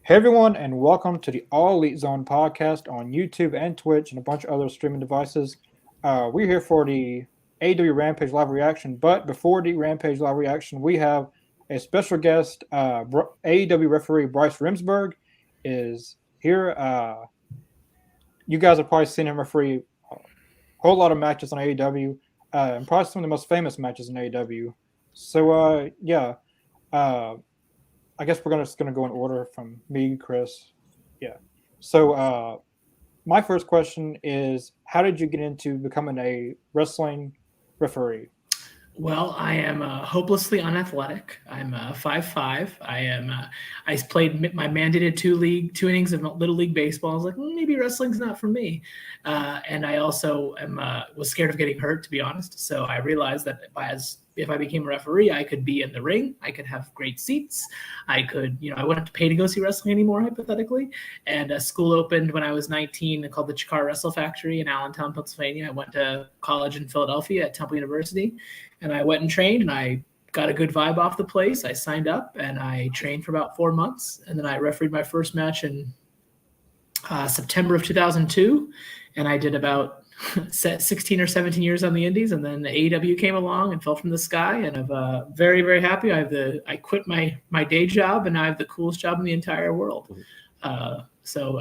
Hey everyone, and welcome to the All Elite Zone podcast on YouTube and Twitch and a bunch of other streaming devices. We're here for the AEW Rampage live reaction, but before the Rampage live reaction, we have a special guest. AEW referee Bryce Remsburg is here. You guys have probably seen him referee a whole lot of matches on AEW, and probably some of the most famous matches in AEW. So, uh, I guess we're just gonna go in order from me, Chris. Yeah. So my first question is, how did you get into becoming a wrestling referee? Well, I am hopelessly unathletic. I'm 5'5". I played my mandated two innings of Little League baseball. I was like, maybe wrestling's not for me. And I also was scared of getting hurt, to be honest. So I realized that if I became a referee, I could be in the ring. I could have great seats. I wouldn't have to pay to go see wrestling anymore, hypothetically. And a school opened when I was 19 called the Chikara Wrestle Factory in Allentown, Pennsylvania. I went to college in Philadelphia at Temple University. And I went and trained, and I got a good vibe off the place. I signed up, and I trained for about 4 months. And then I refereed my first match in September of 2002. And I did about 16 or 17 years on the indies. And then the AEW came along and fell from the sky. And I'm very, very happy. I quit my day job, and I have the coolest job in the entire world. So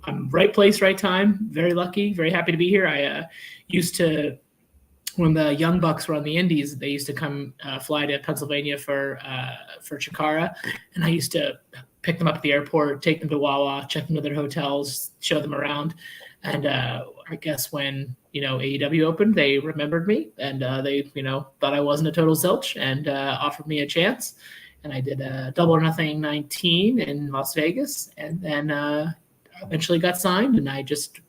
I'm right place, right time. Very lucky, very happy to be here. I used to, when the Young Bucks were on the Indies, they used to come fly to Pennsylvania for Chikara, and I used to pick them up at the airport, take them to Wawa, check them to their hotels, show them around. And I guess when AEW opened, they remembered me, and they thought I wasn't a total zilch, and offered me a chance. And I did a Double or Nothing 19 in Las Vegas, and then eventually got signed. And I just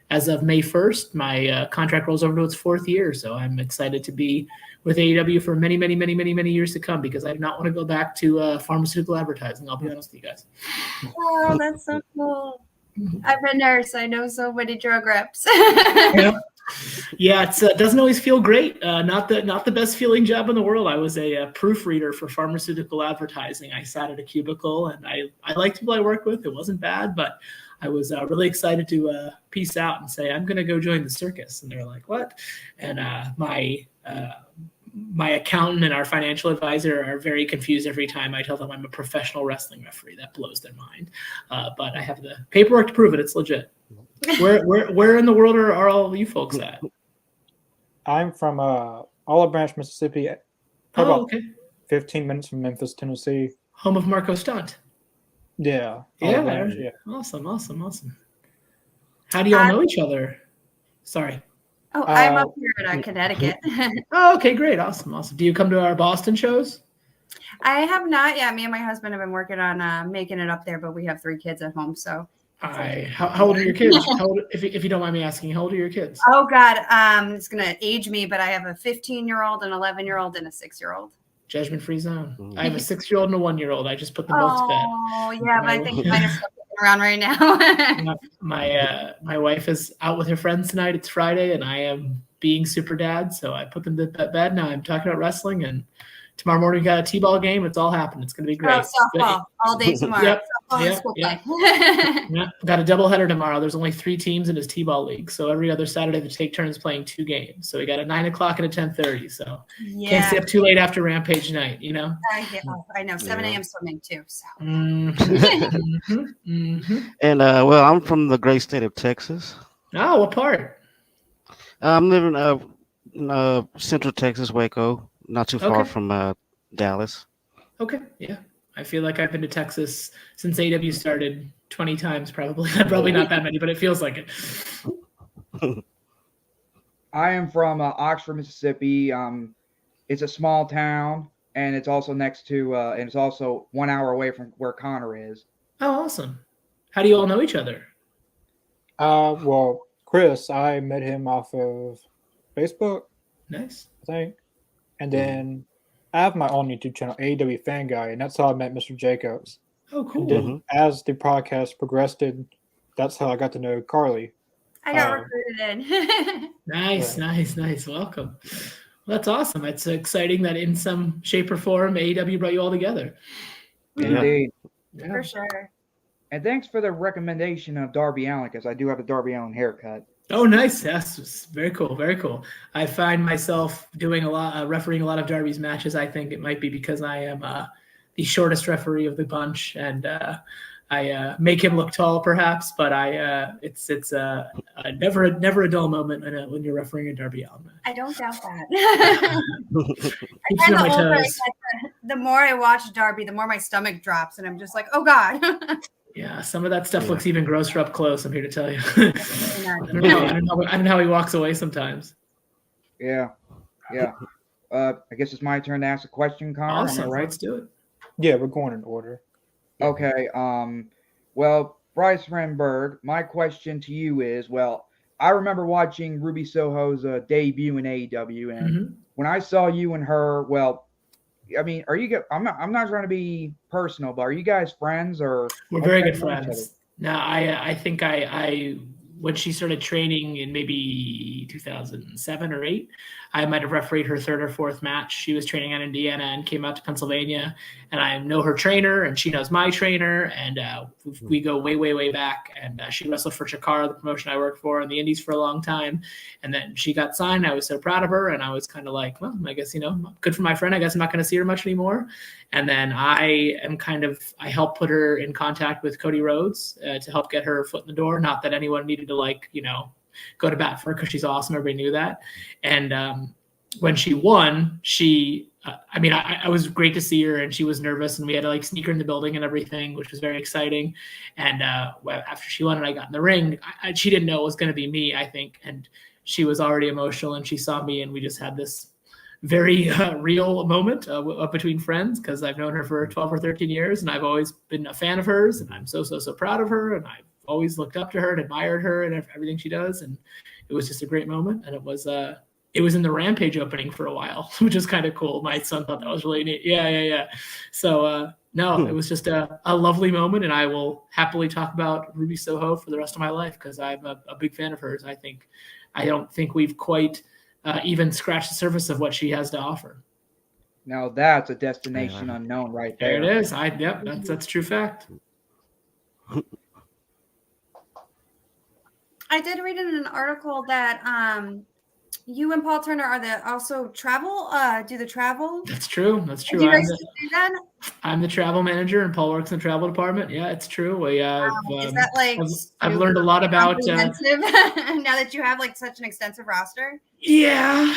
as of May 1st, my contract rolls over to its 4th year. So I'm excited to be with AEW for many, many, many, many, many years to come, because I do not want to go back to pharmaceutical advertising. I'll be honest with you guys. Oh, that's so cool. I'm a nurse. I know so many drug reps. Yeah, it doesn't always feel great. Not the best feeling job in the world. I was a proofreader for pharmaceutical advertising. I sat at a cubicle, and I liked people I worked with. It wasn't bad, but I was really excited to peace out and say, I'm going to go join the circus. And they're like, what? And my accountant and our financial advisor are very confused every time I tell them I'm a professional wrestling referee. That blows their mind. But I have the paperwork to prove it. It's legit. Where in the world are all you folks at? I'm from Olive Branch, Mississippi. About 15 minutes from Memphis, Tennessee. Home of Marco Stunt. Yeah. Yeah. Awesome. How do you all know each other? Sorry. Oh, I'm up here in Connecticut. Oh, okay, great. Awesome. Do you come to our Boston shows? I have not yet. Me and my husband have been working on making it up there, but we have 3 kids at home, so. How old are your kids? If you don't mind me asking, how old are your kids? Oh God, it's gonna age me, but I have a 15-year-old, an 11-year-old, and a 6-year-old. Judgment-free zone. I have a 6-year-old and a 1-year-old. I just put them both to bed. Oh yeah, but I think mine are still around right now. My wife is out with her friends tonight. It's Friday, and I am being super dad, so I put them to bed. Now I'm talking about wrestling, and tomorrow morning we got a T-ball game. It's all happening. It's going to be great. Softball all day tomorrow. Yep. Play. Got a doubleheader tomorrow. There's only 3 teams in his T-ball league, so every other Saturday they take turns playing 2 games. So we got a 9 o'clock and a 10:30. So can't stay up too late after Rampage night, I know 7 a.m. swimming too. So. And I'm from the great state of Texas. Oh, what part? I'm living in Central Texas, Waco, not too far from Dallas. Okay, yeah. I feel like I've been to Texas since AW started 20 times, probably. Probably not that many, but it feels like it. I am from Oxford, Mississippi. It's a small town, and it's also next to, and it's also 1 hour away from where Connor is. Oh, awesome. How do you all know each other? Well, Chris, I met him off of Facebook. Nice. I think. And then I have my own YouTube channel, AEW Fan Guy, and that's how I met Mr. Jacobs. Oh, cool. And then as the podcast progressed, that's how I got to know Carly. I got recruited in. Nice. Welcome. Well, that's awesome. It's exciting that in some shape or form, AEW brought you all together. Indeed. Yeah. For sure. And thanks for the recommendation of Darby Allin, because I do have a Darby Allin haircut. Oh, nice. Yes, it's very cool. Very cool. I find myself doing a lot, refereeing a lot of Darby's matches. I think it might be because I am the shortest referee of the bunch, and I make him look tall, perhaps. But it's never a dull moment when you're refereeing a Darby Allin match. I don't doubt that. Keeps me on my the older I toes. get, the more I watch Darby, the more my stomach drops, and I'm just like, oh God. Yeah, some of that stuff Yeah. looks even grosser up close. I'm here to tell you. I don't know how he walks away sometimes. Yeah. I guess it's my turn to ask a question, Connor. Awesome. Am I right? Let's do it. Yeah, we're going in order. Okay. Well, Bryce Remsburg, my question to you is, well, I remember watching Ruby Soho's debut in AEW, and Mhm. when I saw you and her, well, I mean, are you? I'm not trying to be personal, but are you guys friends or? We're very good Okay, know each other. friends. No, I think I when she started training in maybe 2007 or 8, I might have refereed her third or fourth match. She was training out in Indiana and came out to Pennsylvania, and I know her trainer, and she knows my trainer, and we go way, way, way back. And she wrestled for Chikara, the promotion I worked for in the Indies for a long time. And then she got signed. I was so proud of her, and I was kind of like, well, I guess, good for my friend. I guess I'm not going to see her much anymore. And then I helped put her in contact with Cody Rhodes to help get her foot in the door. Not that anyone needed to go to bat for her because she's awesome. Everybody knew that. And when she won, I was great to see her, and she was nervous, and we had to sneak her in the building and everything, which was very exciting. And after she won and I got in the ring, she didn't know it was going to be me, I think. And she was already emotional, and she saw me, and we just had this very real moment between friends, because I've known her for 12 or 13 years, and I've always been a fan of hers, and I'm so proud of her, and I've always looked up to her and admired her and everything she does. And it was just a great moment. And it was in the Rampage opening for a while, which is kind of cool. My son thought that was really neat. Yeah. So no, it was just a lovely moment, and I will happily talk about Ruby Soho for the rest of my life, because I'm a big fan of hers. I don't think we've quite even scratched the surface of what she has to offer. Now that's a destination unknown right there. There it is. That's true fact. I did read in an article that you and Paul Turner are also travel. Do the travel? That's true. Do you guys do that? I'm the travel manager, and Paul works in the travel department. Yeah, it's true. Is that I've learned a lot about now that you have such an extensive roster? Yeah.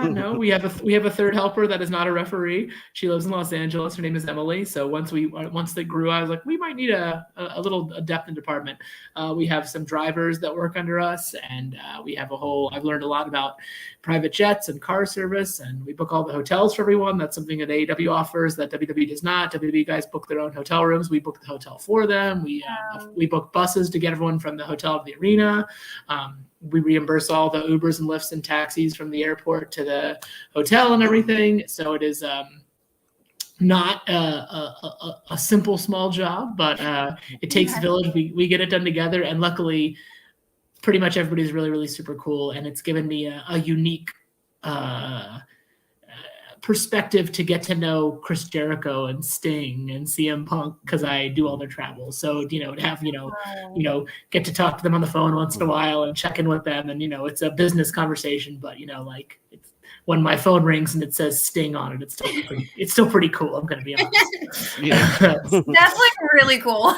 No, we have a third helper that is not a referee. She lives in Los Angeles. Her name is Emily. So once they grew, I was like, we might need a little depth in department. We have some drivers that work under us, and we have I've learned a lot about private jets and car service, and we book all the hotels for everyone. That's something that AEW offers that WWE does not. WWE guys book their own hotel rooms. We book the hotel for them. We book buses to get everyone from the hotel to the arena. We reimburse all the Ubers and Lyfts and taxis from the airport to the hotel and everything. So it is not a simple, small job, but it takes a village. We get it done together, and luckily, pretty much everybody's really, really super cool, and it's given me a unique perspective to get to know Chris Jericho and Sting and CM Punk, because I do all their travels. So, to have, get to talk to them on the phone once in a while and check in with them. And, it's a business conversation, but, it's, when my phone rings and it says Sting on it, it's still pretty cool. I'm going to be honest. Yeah. That's really cool.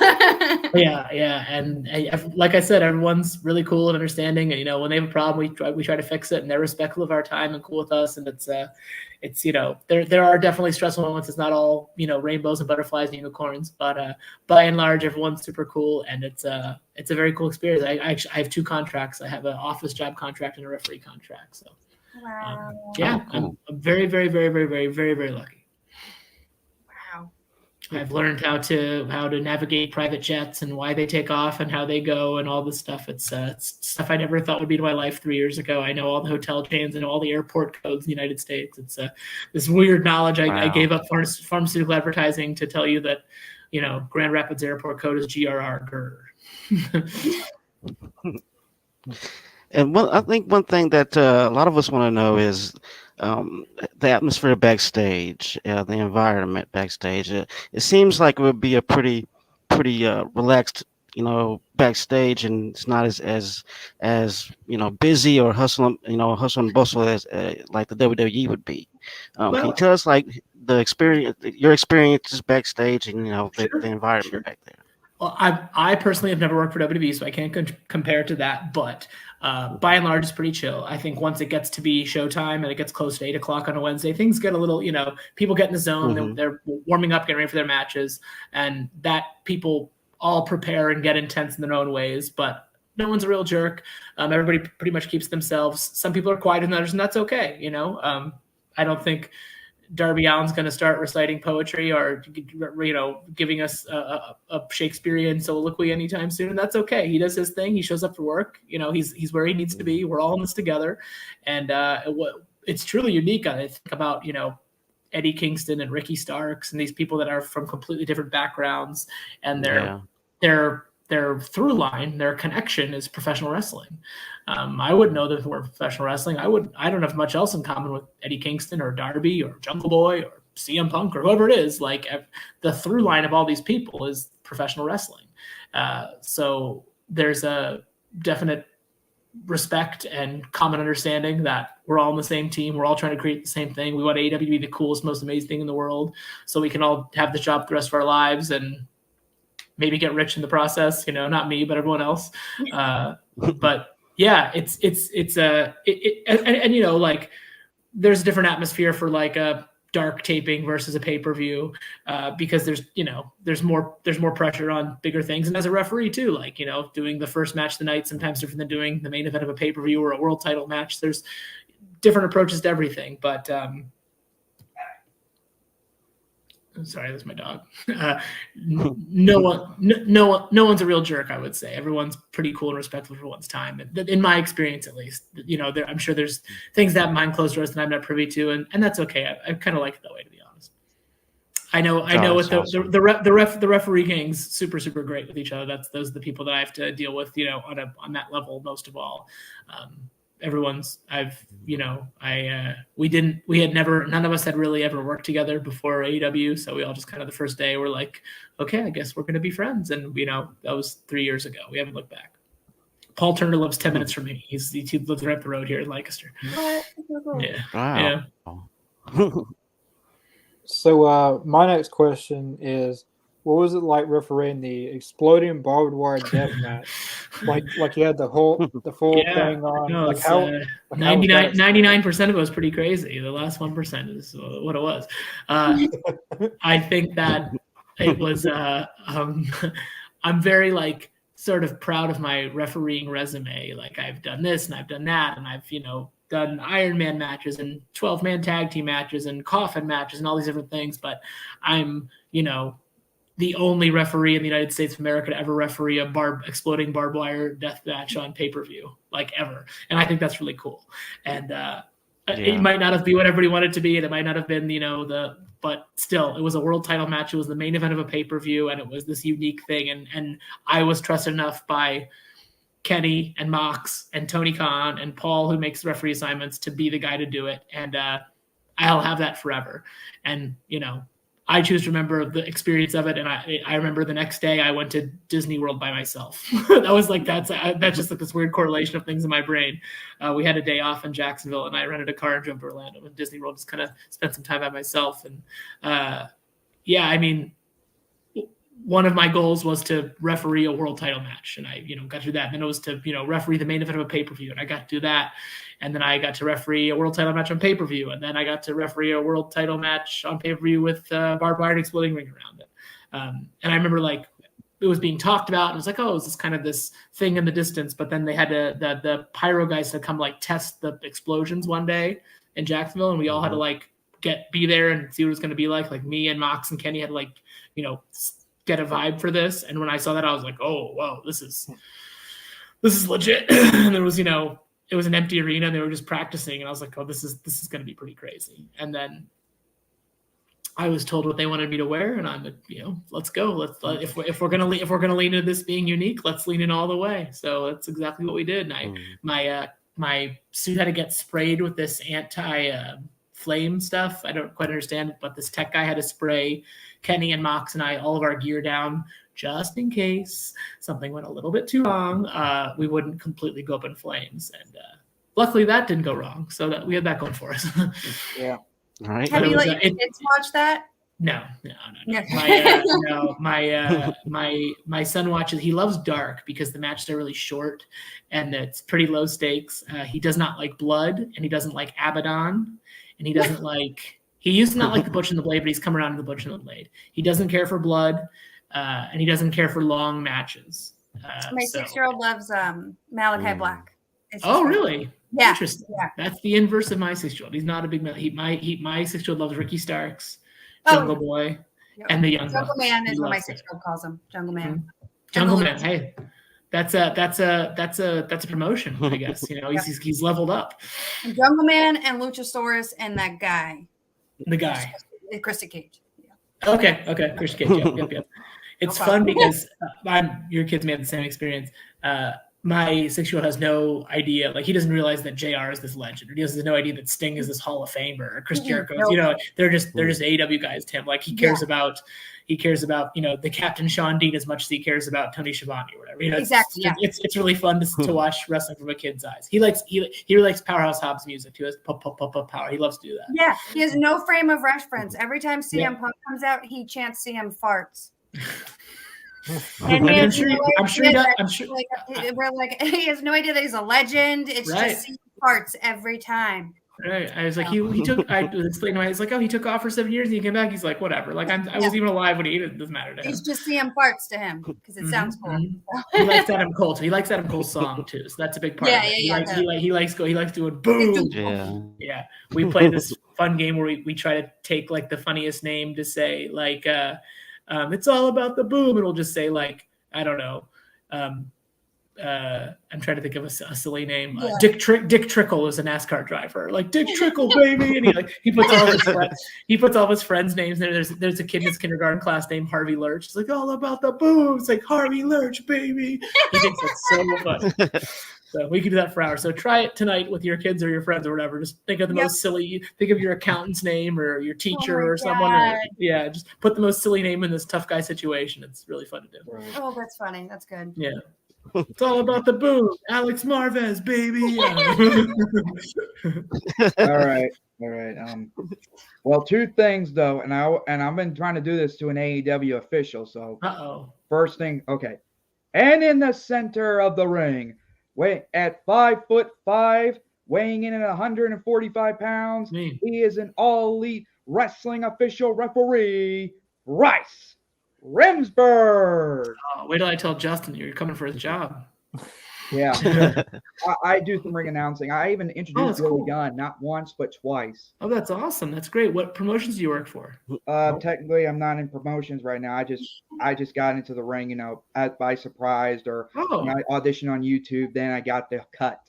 Yeah. And like I said, everyone's really cool and understanding. And, when they have a problem, we try to fix it, and they're respectful of our time and cool with us. And it's there are definitely stressful moments. It's not all, rainbows and butterflies and unicorns, but by and large, everyone's super cool. And it's a very cool experience. I have 2 contracts. I have an office job contract and a referee contract. So Wow. I'm very, very, very, very, very, very, very lucky. Wow. I've learned how to navigate private jets and why they take off and how they go and all this stuff. It's stuff I never thought would be in my life 3 years ago. I know all the hotel chains and all the airport codes in the United States. It's this weird knowledge. I gave up pharmaceutical advertising to tell you that, Grand Rapids airport code is GRR. And I think one thing that a lot of us want to know is the atmosphere backstage, the environment backstage. It seems like it would be a pretty relaxed, backstage, and it's not as busy or hustle and bustle as like the WWE would be. Can you Well, tell us like your experiences backstage, and the sure, environment sure. back there? Well, I personally have never worked for WWE, so I can't compare to that. But by and large, it's pretty chill. I think once it gets to be showtime and it gets close to 8 o'clock on a Wednesday, things get a little, people get in the zone. Mm-hmm. They're warming up, getting ready for their matches, and that people all prepare and get intense in their own ways. But no one's a real jerk. Everybody pretty much keeps themselves. Some people are quieter than others, and that's okay. I don't think Darby Allin's going to start reciting poetry or, giving us a Shakespearean soliloquy anytime soon. And that's okay. He does his thing. He shows up for work. He's where he needs to be. We're all in this together. And it's truly unique. I think about, Eddie Kingston and Ricky Starks and these people that are from completely different backgrounds, and their through line, their connection is professional wrestling. I wouldn't know that we're professional wrestling. I don't have much else in common with Eddie Kingston or Darby or Jungle Boy or CM Punk or whoever it is. Like the through line of all these people is professional wrestling. So there's a definite respect and common understanding that we're all on the same team. We're all trying to create the same thing. We want AEW to be the coolest, most amazing thing in the world, so we can all have the job the rest of our lives and maybe get rich in the process. Not me, but everyone else. But yeah, like there's a different atmosphere for like a dark taping versus a pay-per-view, because there's more pressure on bigger things. And as a referee too, like, doing the first match of the night, sometimes different than doing the main event of a pay-per-view or a world title match. There's different approaches to everything, but, sorry, that's my dog. No one's a real jerk, I would say. Everyone's pretty cool and respectful for one's time, in my experience, at least. I'm sure there's things that behind closed doors that I'm not privy to, and that's okay. I kind of like it that way, to be honest. I know with awesome. the referee gang's super, super great with each other. Those are the people that I have to deal with, on that level most of all. None of us had really ever worked together before AEW. So we all just kind of the first day we're like, okay, I guess we're going to be friends. And, that was 3 years ago. We haven't looked back. Paul Turner lives 10 minutes from me. He lives right up the road here in Lancaster. What? Yeah. Wow. Yeah. So my next question is, what was it like refereeing the exploding barbed wire death match? Like you had the full thing on. No, like it's, how 99% of it was pretty crazy. The last 1% is what it was. I think that it was. I'm very sort of proud of my refereeing resume. Like I've done this and I've done that, and I've done Iron Man matches and 12-man tag team matches and coffin matches and all these different things. But I'm the only referee in the United States of America to ever referee a exploding barbed wire death match on pay-per-view, ever. And I think that's really cool. And it might not have been what everybody wanted it to be, and it might not have been, but still, it was a world title match. It was the main event of a pay-per-view, and it was this unique thing. And I was trusted enough by Kenny and Mox and Tony Khan and Paul, who makes referee assignments, to be the guy to do it. And I'll have that forever. And, I choose to remember the experience of it. And I remember the next day I went to Disney World by myself. That was that's just this weird correlation of things in my brain. We had a day off in Jacksonville, and I rented a car and drove to Orlando, and Disney World, just kind of spent some time by myself. And one of my goals was to referee a world title match, and I, got to do that. And then it was to, referee the main event of a pay-per-view, and I got to do that. And then I got to referee a world title match on pay-per-view, and then I got to referee a world title match on pay-per-view with barbed wire and exploding ring around it. And I remember it was being talked about, and it was like, oh, is this kind of this thing in the distance? But then they had the pyro guys to come test the explosions one day in Jacksonville, and we all had to be there and see what it was going to be like. Like me and Mox and Kenny had to get a vibe for this. And when I saw that, I was like, oh, wow, this is legit. And there was, it was an empty arena, and they were just practicing. And I was like, oh, this is going to be pretty crazy. And then I was told what they wanted me to wear, and I'm like, let's go. If we're going to lean into this being unique, let's lean in all the way. So that's exactly what we did. And my suit had to get sprayed with this anti-flame stuff. I don't quite understand it, but this tech guy had to spray Kenny and Mox and I all of our gear down just in case something went a little bit too wrong. We wouldn't completely go up in flames, and luckily that didn't go wrong. So that we had that going for us. Yeah. All right. Have But it you was, let your kids watch that? No. No. My son watches. He loves dark because the matches are really short and it's pretty low stakes. He does not like blood, and he doesn't like Abaddon, and he doesn't like. He used to not like the Butch and the Blade, but he's come around to the Butch and the Blade. He doesn't care for blood, and he doesn't care for long matches. My 6-year-old loves Malachi Black. It's Oh, just- really? Yeah. Interesting. Yeah. That's the inverse of my 6-year-old. He's not a big man. My 6-year-old loves Ricky Starks, Jungle Boy, Yep. and the Young Jungle Bucks. Man He is what my loves it. 6-year-old calls him. Jungle Man. Jungle And the Man. Hey, that's a promotion, I guess. You know, he's leveled up. And Jungle Man and Luchasaurus and that guy. The guy. Krista Cage. Okay. Christian Cage. Yep. It's No fun problem. because your kids may have the same experience. My 6-year-old has no idea, like he doesn't realize that JR is this legend, or he has no idea that Sting is this Hall of Famer, or Chris Jericho. Nope. You know, they're just AEW guys to him. Like he cares about the Captain Sean Dean as much as he cares about Tony Schiavone or whatever. You know, Exactly, yeah. It's really fun to watch wrestling from a kid's eyes. He really likes Powerhouse Hobbs music too. His power. He loves to do that. Yeah, he has no frame of reference. Every time CM Punk comes out, he chants CM farts. And I'm sure he does. We're like, he has no idea that he's a legend. It's just CM farts every time. Right. I was like, he took. I was explaining to him. He's like, oh, he took off for 7 years and he came back. He's like, whatever. Like I wasn't even alive when he. It doesn't matter to him. It's just CM farts to him because it sounds cool. He likes Adam Cole. He likes Adam Cole's song too. So that's a big part. Yeah, of it. yeah, He likes doing boom. Yeah. Yeah. We play this fun game where we try to take like the funniest name to say like it's all about the boom, and we'll just say like I don't know. I'm trying to think of a silly name. Yeah. Dick Trickle is a NASCAR driver. Like Dick Trickle, baby, and he puts all of his friends. He puts all of his friends' names there. There's a kid in his kindergarten class named Harvey Lurch. It's like all about the boom. It's like Harvey Lurch, baby. He thinks it's so funny. So we could do that for hours. So try it tonight with your kids or your friends or whatever. Just think of the most silly. Think of your accountant's name or your teacher or someone. Or, just put the most silly name in this tough guy situation. It's really fun to do. Right. Oh, that's funny. That's good. Yeah. It's all about the boom. Alex Marvez, baby. All right. Well, two things though, and I've been trying to do this to an AEW official. So first thing, okay. And in the center of the ring, at 5'5", weighing in at 145 pounds, he is an all elite wrestling official referee, Bryce Remsburg. Oh, wait till I tell Justin you're coming for his job. Yeah. I do some ring announcing. I even introduced Billy Gunn, not once, but twice. Oh, that's awesome. That's great. What promotions do you work for? Technically, I'm not in promotions right now. I just got into the ring, by surprise, or I auditioned on YouTube. Then I got the cut.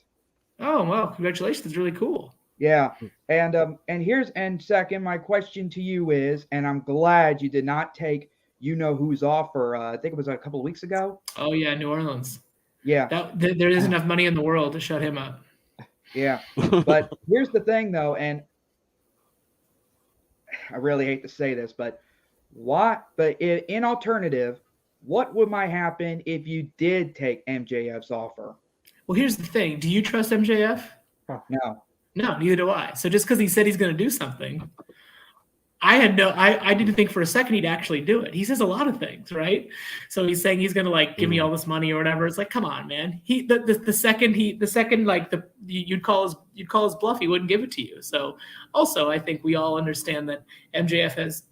Oh, well, congratulations. That's really cool. Yeah. And second, my question to you is, and I'm glad you did not take who's offer. I think it was a couple of weeks ago. Oh, yeah, New Orleans. Yeah. There isn't enough money in the world to shut him up. Yeah. But here's the thing, though, and I really hate to say this, but in alternative, what might happen if you did take MJF's offer? Well, here's the thing. Do you trust MJF? No. No, neither do I. So just because he said he's going to do something, I didn't think for a second he'd actually do it. He says a lot of things, right? So he's saying he's going to give me all this money or whatever. It's like, come on, man. The second you'd call his bluff, he wouldn't give it to you. So also, I think we all understand that MJF has,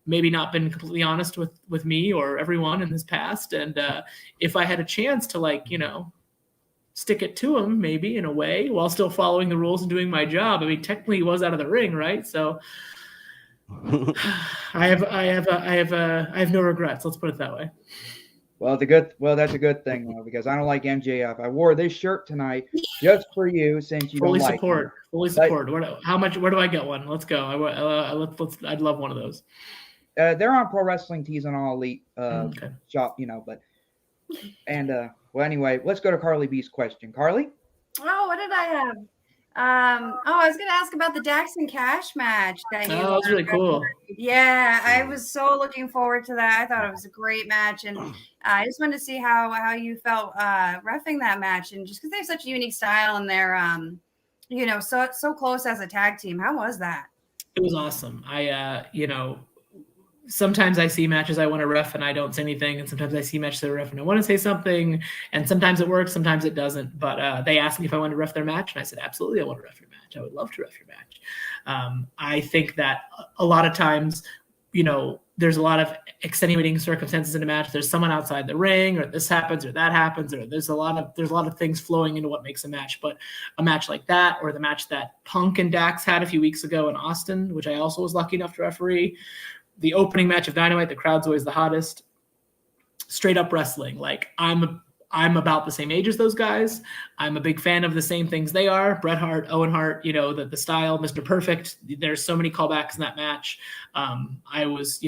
maybe not been completely honest with me or everyone in his past. And if I had a chance to stick it to him, maybe in a way, while still following the rules and doing my job. I mean, technically he was out of the ring, right? So I have no regrets. Let's put it that way. Well, that's a good thing though, because I don't like MJF. I wore this shirt tonight just for you, since you fully don't like support. him. Fully support. Where do I get one? Let's go. I'd love one of those. They're on Pro Wrestling Tees and All Elite shop, but well, anyway, let's go to Carly B's question. Carly? Oh, what did I have? I was gonna ask about the Dax and Cash match that you. Oh, that's really cool. Yeah, I was so looking forward to that. I thought it was a great match, and I just wanted to see how you felt reffing that match, and just because they have such a unique style and they're so close as a tag team. How was that? It was awesome. I sometimes I see matches I want to ref and I don't say anything, and sometimes I see matches I ref and I want to say something, and sometimes it works, sometimes it doesn't. But they asked me if I wanted to ref their match, and I said absolutely, I want to ref your match. I would love to ref your match. I think that a lot of times, there's a lot of extenuating circumstances in a match. There's someone outside the ring, or this happens, or that happens, or there's a lot of things flowing into what makes a match. But a match like that, or the match that Punk and Dax had a few weeks ago in Austin, which I also was lucky enough to referee, the opening match of Dynamite, the crowd's always the hottest. Straight up wrestling. Like I'm about the same age as those guys. I'm a big fan of the same things they are. Bret Hart, Owen Hart, the style, Mr. Perfect. There's so many callbacks in that match. I was,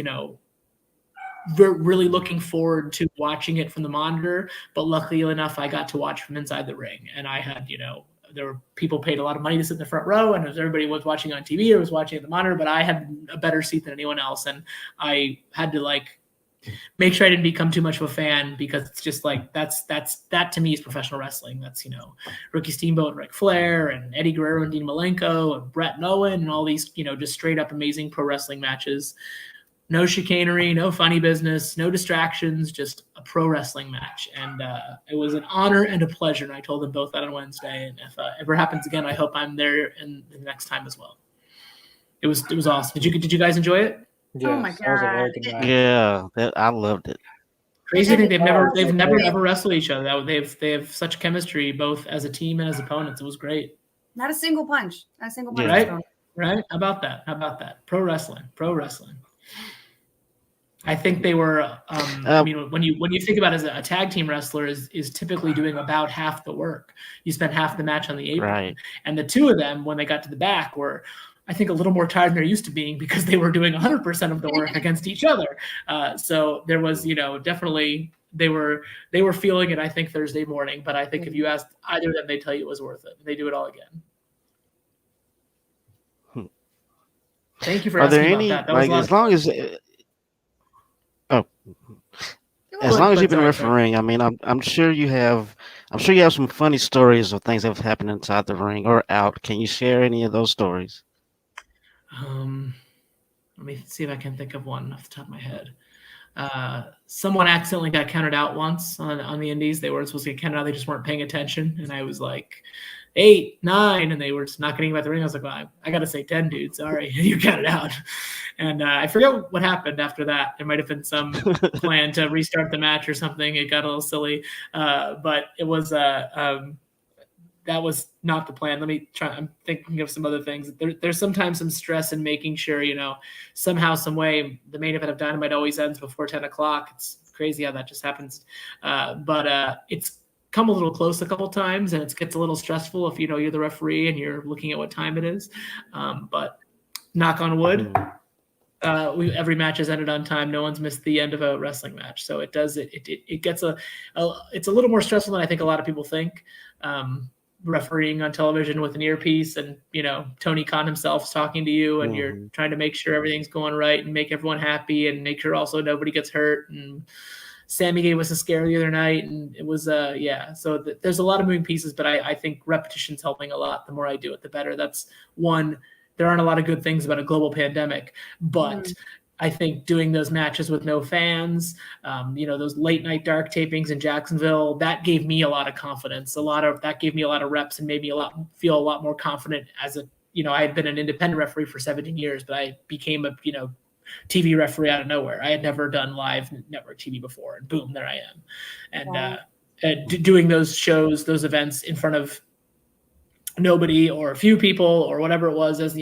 really looking forward to watching it from the monitor, but luckily enough, I got to watch from inside the ring, and I had, there were people paid a lot of money to sit in the front row, and as everybody was watching on TV or was watching at the monitor, but I had a better seat than anyone else. And I had to make sure I didn't become too much of a fan, because it's just that to me is professional wrestling. That's, Ricky Steamboat and Ric Flair and Eddie Guerrero and Dean Malenko and Brett and Owen and all these, just straight up amazing pro wrestling matches. No chicanery, no funny business, no distractions, just a pro wrestling match. And it was an honor and a pleasure. And I told them both that on Wednesday. And if ever happens again, I hope I'm there in the next time as well. It was awesome. Did you guys enjoy it? Yes, oh my god! Yeah, I loved it. Crazy thing, they've never ever wrestled each other. They have such chemistry both as a team and as opponents. It was great. Not a single punch. Right? Right? How about that? Pro wrestling. I think they were. When you think about it, as a tag team wrestler is typically doing about half the work. You spend half the match on the apron, right. And the two of them, when they got to the back, were, I think, a little more tired than they're used to being, because they were doing 100% of the work against each other. So there was, definitely they were feeling it, I think, Thursday morning. But I think if you asked either of them, they'd tell you it was worth it. They do it all again. Thank you for asking about that. As long as you've been refereeing, I mean, I'm sure you have some funny stories of things that have happened inside the ring or out. Can you share any of those stories? Let me see if I can think of one off the top of my head. Someone accidentally got counted out once on the Indies. They weren't supposed to get counted out. They just weren't paying attention. And I was like, 8, 9, and they were just not getting about the ring. I was like, well, I got to say 10, dude. Sorry, you counted out. And I forget what happened after that. There might have been some plan to restart the match or something. It got a little silly, but it was that was not the plan. Let me try. I'm thinking of some other things. There's sometimes some stress in making sure, somehow, some way, the main event of Dynamite always ends before 10 o'clock. It's crazy how that just happens. But it's come a little close a couple times, and it gets a little stressful if, you're the referee and you're looking at what time it is. But knock on wood, every match has ended on time. No one's missed the end of a wrestling match. So it does, it gets it's a little more stressful than I think a lot of people think. Refereeing on television with an earpiece, and Tony Khan himself is talking to you, and you're trying to make sure everything's going right and make everyone happy and make sure also nobody gets hurt. And Sammy gave us a scare the other night, and it was so there's a lot of moving pieces, but I think repetition's helping a lot. The more I do it, the better. That's one. There aren't a lot of good things about a global pandemic, but I think doing those matches with no fans, those late night dark tapings in Jacksonville, that gave me a lot of confidence. That gave me a lot of reps and made me feel a lot more confident as I had been an independent referee for 17 years, but I became a, TV referee out of nowhere. I had never done live network TV before, and boom, there I am. And doing those shows, those events in front of nobody or a few people or whatever it was, as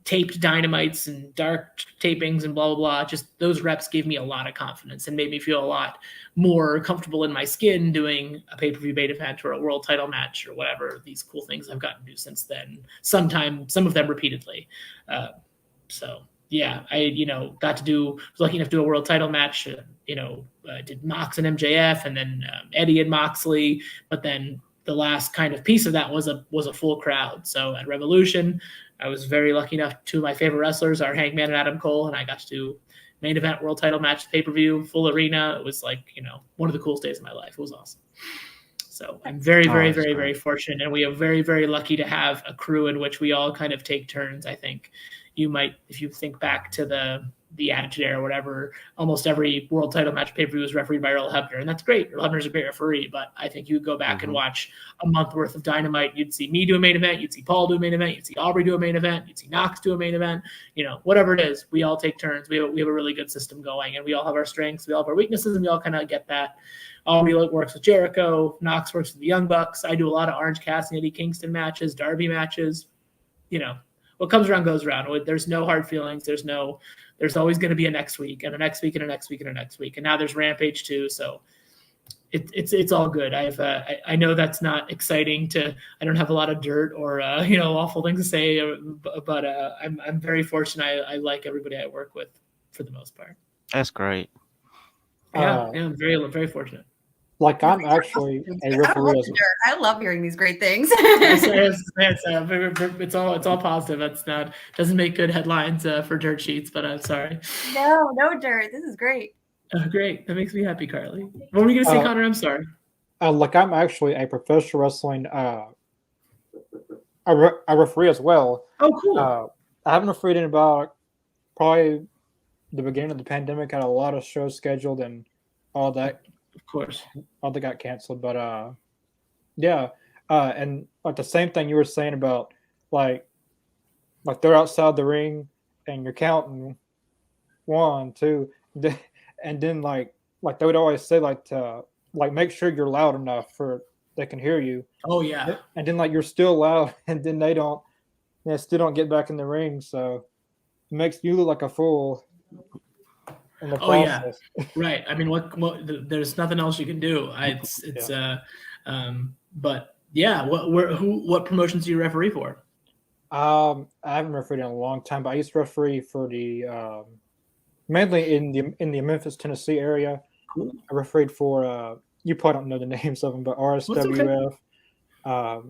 taped Dynamites and dark tapings and blah blah blah, just those reps gave me a lot of confidence and made me feel a lot more comfortable in my skin doing a pay-per-view beta event or a world title match or whatever these cool things I've gotten to do since then, some of them repeatedly. So yeah, I got to was lucky enough to do a world title match. Did Mox and MJF, and then Eddie and Moxley, but then the last kind of piece of that was a full crowd. So at Revolution, I was very lucky enough. Two of my favorite wrestlers are Hangman and Adam Cole, and I got to do main event world title match, pay-per-view, full arena. It was like, one of the coolest days of my life. It was awesome. So I'm very, very, very, very fortunate. And we are very, very lucky to have a crew in which we all kind of take turns. I think you might, if you think back to the Attitude Era or whatever, almost every world title match pay-per-view was refereed by Earl Hebner. And that's great. Earl Hebner's a great referee. But I think you go back and watch a month worth of Dynamite. You'd see me do a main event. You'd see Paul do a main event. You'd see Aubrey do a main event. You'd see Knox do a main event. Whatever it is, we all take turns. We have a really good system going. And we all have our strengths. We all have our weaknesses. And we all kind of get that. Aubrey works with Jericho. Knox works with the Young Bucks. I do a lot of Orange Cassidy, Eddie Kingston matches, Darby matches. What comes around goes around. There's no hard feelings. There's always going to be a next week and a next week and a next week and a next week. And now there's Rampage too. So it's all good. I know that's not exciting I don't have a lot of dirt or, awful things to say, but I'm very fortunate. I like everybody I work with for the most part. That's great. Yeah, I'm very, very fortunate. Like I'm actually a referee. I love hearing these great things. It's all positive. That's not doesn't make good headlines for dirt sheets, but I'm sorry. No dirt. This is great. Great. That makes me happy, Carly. What were you gonna say, Connor? I'm sorry. Like I'm actually a professional wrestling a referee as well. Oh, cool. I haven't refereed in about probably the beginning of the pandemic. Had a lot of shows scheduled and all that. Of course, all that got canceled, but and like the same thing you were saying about like they're outside the ring and you're counting 1, 2, and then like they would always say to make sure you're loud enough for they can hear you. Oh yeah, and then you're still loud, and then they still don't get back in the ring, so it makes you look like a fool. Yeah, right. I mean, what? There's nothing else you can do. But yeah, what promotions do you referee for? I haven't refereed in a long time, but I used to referee for the mainly in the Memphis, Tennessee area. Cool. I refereed for you probably don't know the names of them, but RSWF. Okay.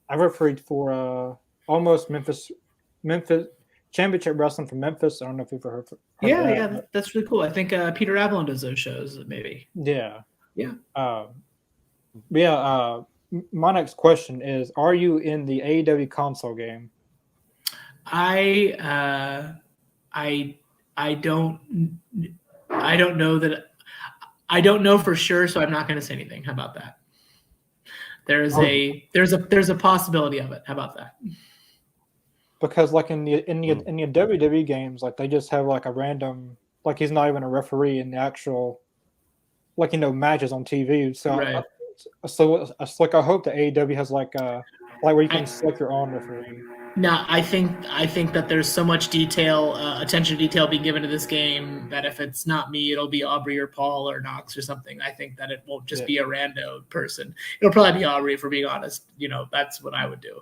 I refereed for almost Memphis Championship Wrestling from Memphis. I don't know if you've ever heard Yeah, that's really cool. I think Peter Avalon does those shows, maybe. Yeah. Yeah. My next question is: are you in the AEW console game? I don't know that. I don't know for sure, so I'm not going to say anything. How about that? There's a possibility of it. How about that? Because in the WWE games, they just have a random, he's not even a referee in the actual, matches on TV. So right. I hope the AEW has where you can select your own referee. No, I think that there's so much detail, attention to detail being given to this game that if it's not me, it'll be Aubrey or Paul or Knox or something. I think that it won't just be a rando person. It'll probably be Aubrey, if we're being honest. That's what I would do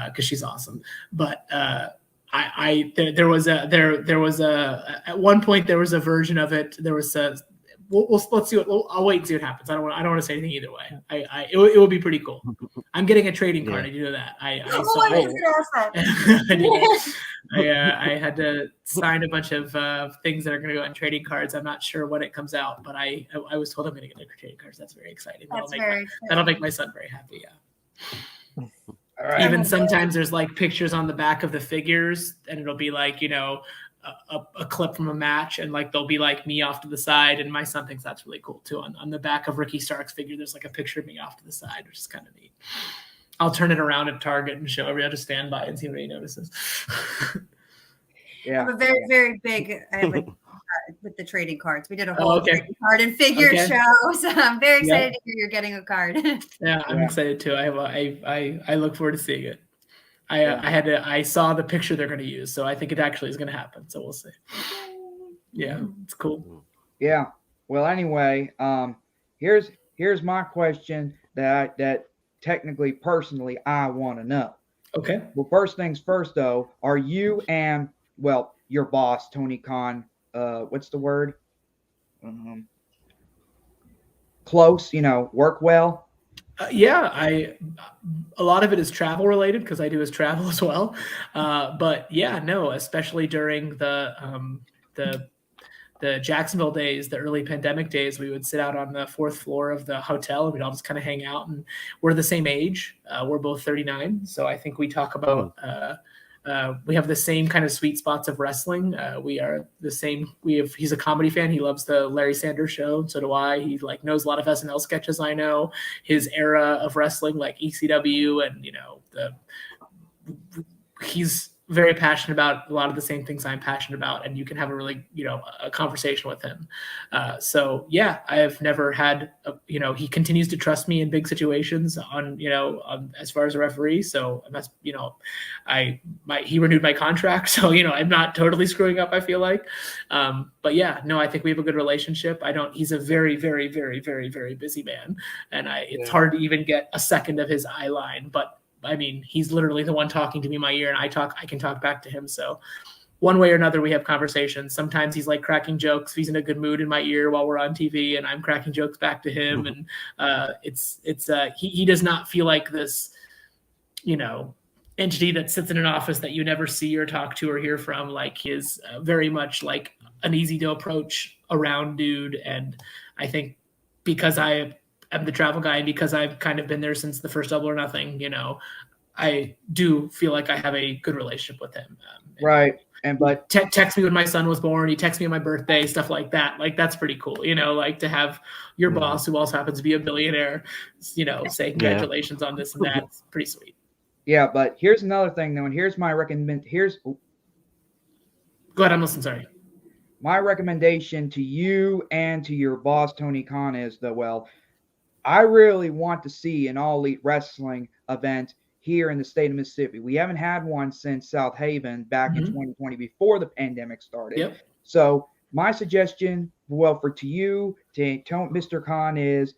because she's awesome. But there was a at one point there was a version of it. There was a. Let's see I'll wait and see what happens. I don't want to say anything either way. It will be pretty cool. I'm getting a trading card. I do know that. I had to sign a bunch of things that are going to go on trading cards. I'm not sure when it comes out, but I was told I'm going to get trading cards. That's very exciting. That'll make my son very happy. Yeah. All right. Even sometimes there's pictures on the back of the figures, and it'll be a clip from a match, and they'll be me off to the side, and my son thinks that's really cool too. On the back of Ricky Stark's figure, there's a picture of me off to the side, which is kind of neat. I'll turn it around at Target and show everyone to stand by and see what he notices. Yeah, I'm a very, very big with the trading cards. We did a whole trading card and figure show, so I'm very excited to hear you're getting a card. Yeah, I'm excited too. I look forward to seeing it. I saw the picture they're going to use, so I think it actually is going to happen. So we'll see. Yeah, it's cool. Yeah. Well, anyway, here's my question that technically, personally, I want to know. Okay. Well, first things first, though, are you and your boss Tony Khan? What's the word? Close. Work well. Yeah, a lot of it is travel related because I do his travel as well. But yeah, no, especially during the Jacksonville days, the early pandemic days, we would sit out on the fourth floor of the hotel and we'd all just kind of hang out. And we're the same age. We're both 39. So I think we talk about, we have the same kind of sweet spots of wrestling. We are the same. He's a comedy fan. He loves the Larry Sanders Show. So do I. He like knows a lot of SNL sketches. I know his era of wrestling, like ECW, and he's very passionate about a lot of the same things I'm passionate about, and you can have a really, a conversation with him. So yeah, I have never had, he continues to trust me in big situations as far as a referee. So that's, he renewed my contract. So, I'm not totally screwing up, I feel like. But yeah, no, I think we have a good relationship. He's a very, very, very, very, very busy man. And it's hard to even get a second of his eye line, but I mean, he's literally the one talking to me in my ear, and I can talk back to him. So one way or another, we have conversations. Sometimes he's like cracking jokes. He's in a good mood in my ear while we're on TV, and I'm cracking jokes back to him. And he does not feel like this, entity that sits in an office that you never see or talk to or hear from. Like, he is very much like an easy to approach around dude. And I think because I'm the travel guy, and because I've kind of been there since the first Double or Nothing, I do feel like I have a good relationship with him. Right. But text me when my son was born. He texts me on my birthday, stuff like that. Like, that's pretty cool, like to have your boss, who also happens to be a billionaire, say congratulations on this and that. It's pretty sweet. Yeah, but here's another thing though, and here's my Go ahead, I'm listening. Sorry. My recommendation to you and to your boss, Tony Khan, is I really want to see an All Elite Wrestling event here in the state of Mississippi. We haven't had one since South Haven back in 2020 before the pandemic started. Yep. So my suggestion, to you, to Mr. Khan, is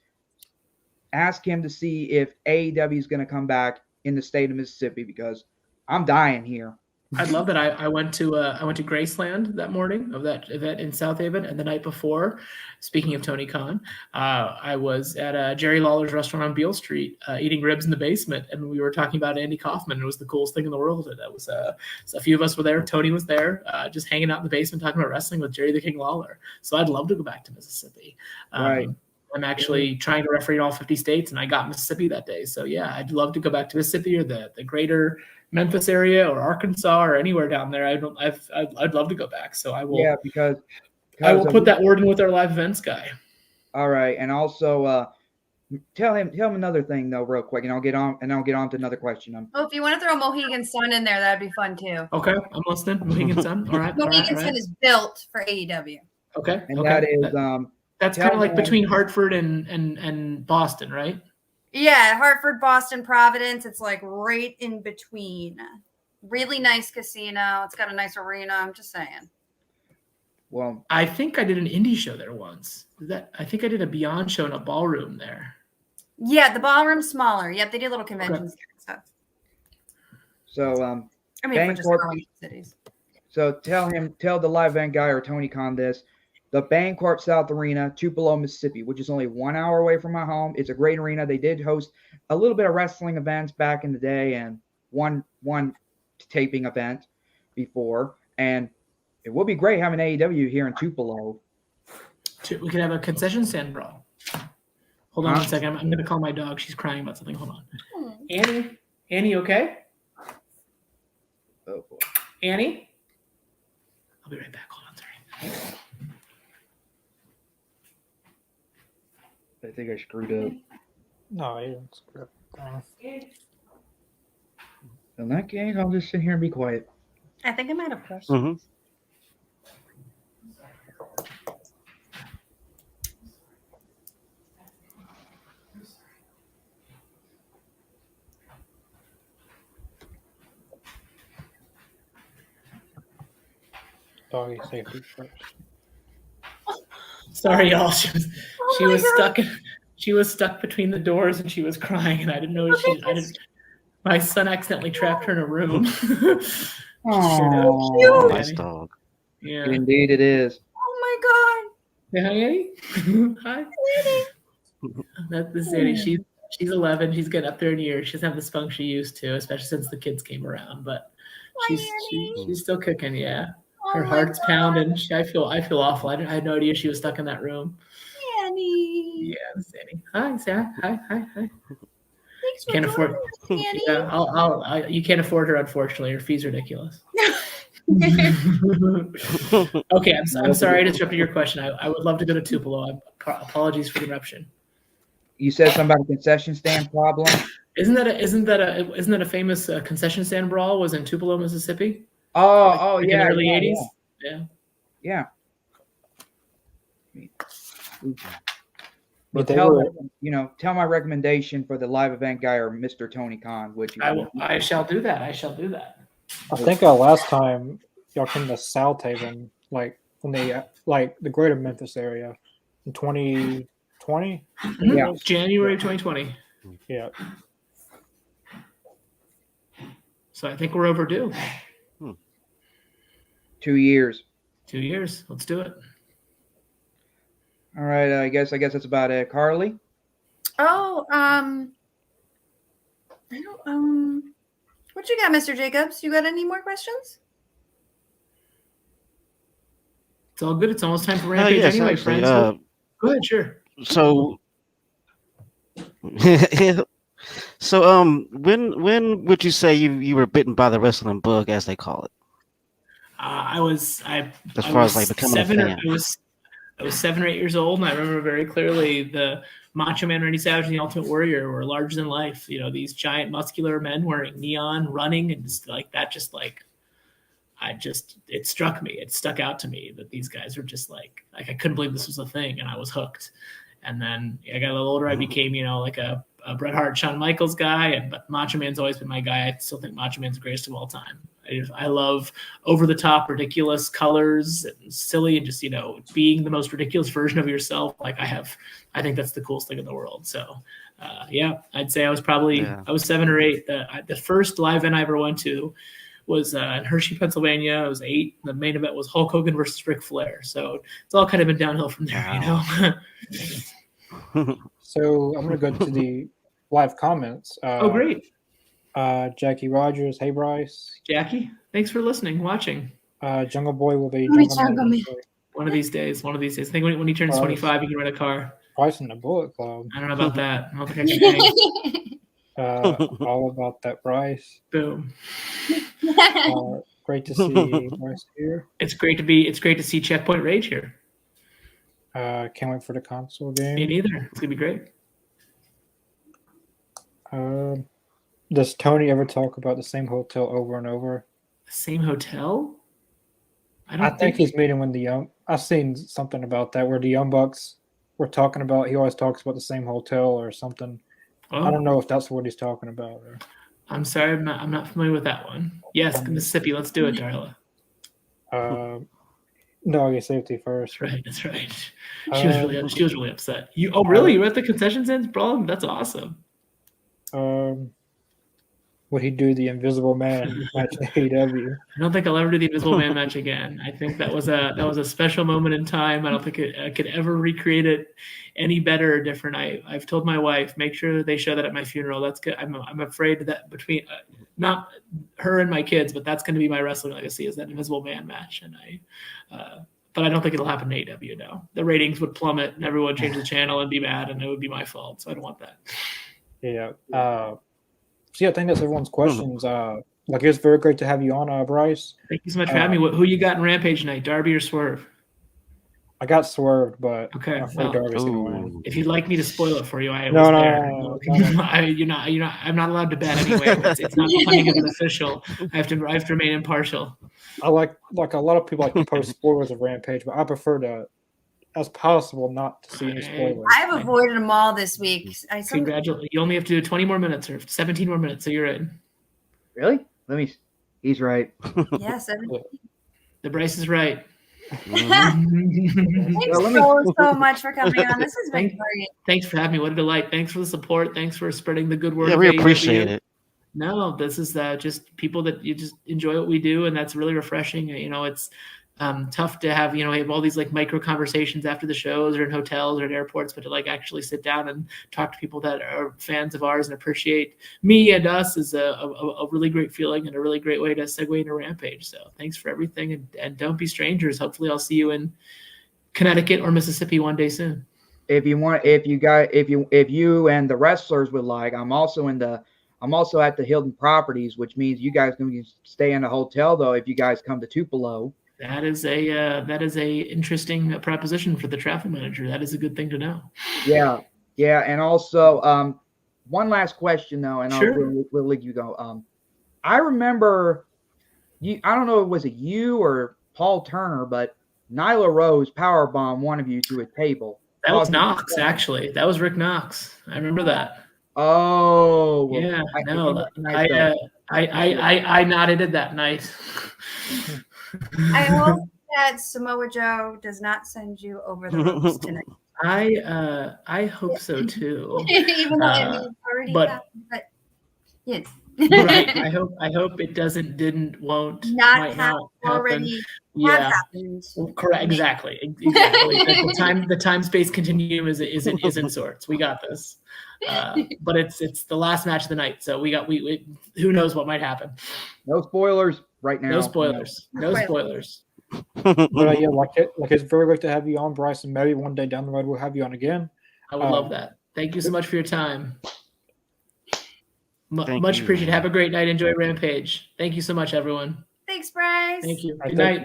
ask him to see if AEW is going to come back in the state of Mississippi, because I'm dying here. I'd love that. I went to Graceland that morning of that event in South Haven, and the night before, speaking of Tony Khan, I was at Jerry Lawler's restaurant on Beale Street eating ribs in the basement, and we were talking about Andy Kaufman. It was the coolest thing in the world. And that was so a few of us were there. Tony was there, just hanging out in the basement talking about wrestling with Jerry the King Lawler. So I'd love to go back to Mississippi. Right. I'm actually trying to referee in all 50 states, and I got Mississippi that day. So yeah, I'd love to go back to Mississippi or the greater Memphis area or Arkansas or anywhere down there. I'd love to go back. So I will. Yeah, because I will put that word in with our live events guy. All right, and also tell him another thing though, real quick, and I'll get on to another question. Well, if you want to throw Mohegan Sun in there, that'd be fun too. Okay, I'm listening. Mohegan Sun. All right. Mohegan Sun is built for AEW. Okay, and that is that's kind of like between Hartford and Boston, right? Yeah, Hartford, Boston, Providence. It's like right in between. Really nice casino. It's got a nice arena. I'm just saying. Well, I think I did an indie show there once. I think I did a Beyond show in a ballroom there. Yeah, the ballroom's smaller. Yep, they do little conventions and stuff. So I mean, for just growing cities. So tell the live event guy or Tony Khan this. The Bancorp South Arena, Tupelo, Mississippi, which is only 1 hour away from my home. It's a great arena. They did host a little bit of wrestling events back in the day, and one taping event before. And it would be great having AEW here in Tupelo. We could have a concession stand brawl. Hold on 1 second. I'm going to call my dog. She's crying about something. Hold on. Annie, okay? Oh boy. Annie? I'll be right back. Hold on. Sorry. I think I screwed up. No, you didn't screw up. In that case, I'll just sit here and be quiet. I think I might have questions. Doggy safety first. Sorry, y'all. She was stuck between the doors and she was crying, and I didn't know my son accidentally trapped her in a room. Oh, nice dog. Yeah. Indeed it is. Oh my God. Say hi, Annie. Hi. This is Annie. She's 11. She's getting up there in years. She doesn't have the spunk she used to, especially since the kids came around. But she's still cooking. Yeah, her heart's pounding. I feel awful. I had no idea she was stuck in that room. Annie. Yeah, Annie. Hi, Sarah. Hi. Thanks for Can't afford. Annie. Yeah, you can't afford her, unfortunately. Her fee's ridiculous. Okay, I'm sorry I disrupted your question. I would love to go to Tupelo. Apologies for the interruption. You said something about a concession stand problem. Isn't that a famous concession stand brawl? Was in Tupelo, Mississippi? Oh, in yeah, the early '80s. Yeah. But tell my recommendation for the live event guy or Mr. Tony Khan, which I shall do that. I think last time y'all came to South Haven, like from the greater Memphis area in 2020. Yeah, January 2020. Yeah. So I think we're overdue. 2 years. 2 years. Let's do it. All right. I guess that's about it. Carly. Oh, I don't. What you got, Mr. Jacobs? You got any more questions? It's all good. It's almost time for Rampage anyway, friends. Go ahead, sure. So, when would you say you were bitten by the wrestling bug, as they call it? I was becoming a fan. I was 7 or 8 years old, and I remember very clearly the Macho Man, Randy Savage, and the Ultimate Warrior were larger than life. You know, these giant muscular men wearing neon, running, and just like that. It struck me. It stuck out to me that these guys were just like I couldn't believe this was a thing, and I was hooked. And then I got a little older. I became, like a Bret Hart, Shawn Michaels guy, but Macho Man's always been my guy. I still think Macho Man's the greatest of all time. I love over-the-top, ridiculous colors and silly and just, being the most ridiculous version of yourself. I think that's the coolest thing in the world. So, I'd say I was I was 7 or 8. The first live event I ever went to was in Hershey, Pennsylvania. I was 8. The main event was Hulk Hogan versus Ric Flair. So it's all kind of been downhill from there, So I'm going to go to the live comments. Oh, great. Jackie Rogers, hey Bryce. Jackie, thanks for listening, watching. Jungle Boy will be one of these days. I think when he turns 25, he can rent a car. Bryce in the Bullet Club. I don't know about that. I don't think I can hang. All about that Bryce. Boom. Great to see Bryce here. It's great to see Checkpoint Rage here. Can't wait for the console game. Me neither. It's gonna be great. Does Tony ever talk about the same hotel over and over? The same hotel? I think he's meeting with the Young. I've seen something about that where the Young Bucks were talking about. He always talks about the same hotel or something. Oh. I don't know if that's what he's talking about. Or... I'm sorry, I'm not familiar with that one. Yes, Mississippi. Let's do it, Darla. No, you safety first. That's right. She was really upset. You really? You were at the concession stands brawl? That's awesome. Would he do the Invisible Man match in AEW? I don't think I'll ever do the Invisible Man match again. I think that was a special moment in time. I don't think I could ever recreate it any better or different. I've told my wife, make sure they show that at my funeral. That's good. I'm afraid that between not her and my kids, but that's going to be my wrestling legacy is that Invisible Man match. And but I don't think it'll happen in AEW. No, the ratings would plummet and everyone would change the channel and be mad, and it would be my fault. So I don't want that. Yeah. I think that's everyone's questions. It's very great to have you on, Bryce. Thank you so much for having me. Who you got in Rampage tonight, Darby or Swerve? I got Swerved, but okay. Darby's gonna win. If you'd like me to spoil it for you, I was no. I'm not allowed to bet anyway. It's not becoming an official. I have to remain impartial. I like a lot of people like to post spoilers of Rampage, but I prefer to, as possible, not to see any spoilers. I've avoided them all this week. Congratulations! You only have to do 20 more minutes or 17 more minutes, so you're in. Really? He's right. Yeah, 17. The Bryce is right. Thanks so much for coming on. This has been great. Thanks for having me. What a delight. Thanks for the support. Thanks for spreading the good word. Yeah, we appreciate it. No, this is just people that you just enjoy what we do, and that's really refreshing. It's tough to have, have all these like micro conversations after the shows or in hotels or at airports, but to like actually sit down and talk to people that are fans of ours and appreciate me and us is a really great feeling and a really great way to segue into Rampage. So thanks for everything, and don't be strangers. Hopefully I'll see you in Connecticut or Mississippi one day soon. If you and the wrestlers would like, I'm also at the Hilton Properties, which means you guys can stay in a hotel though if you guys come to Tupelo. That is a interesting proposition for the travel manager. That is a good thing to know. Yeah, and also one last question though, and sure. we'll let you go. I remember you. I don't know, was it you or Paul Turner, but Nyla Rose powerbombed one of you to a table. That was Knox, actually. That was Rick Knox. I remember that. Oh, well, yeah. I nodded it that night. I hope that Samoa Joe does not send you over the ropes tonight. I hope so too. Even though it already happened, but yes. Right. I hope it won't not already. Yeah. Well, correct. Exactly. The time space continuum is in sorts. We got this. But it's the last match of the night, so we who knows what might happen. No spoilers right now. No spoilers. No spoilers. But yeah, it's very great to have you on, Bryce, and maybe one day down the road we'll have you on again. I would love that. Thank you so much for your time. Much appreciated. Have a great night. Enjoy Rampage. Thank you so much, everyone. Thanks, Bryce. Thank you. Good night.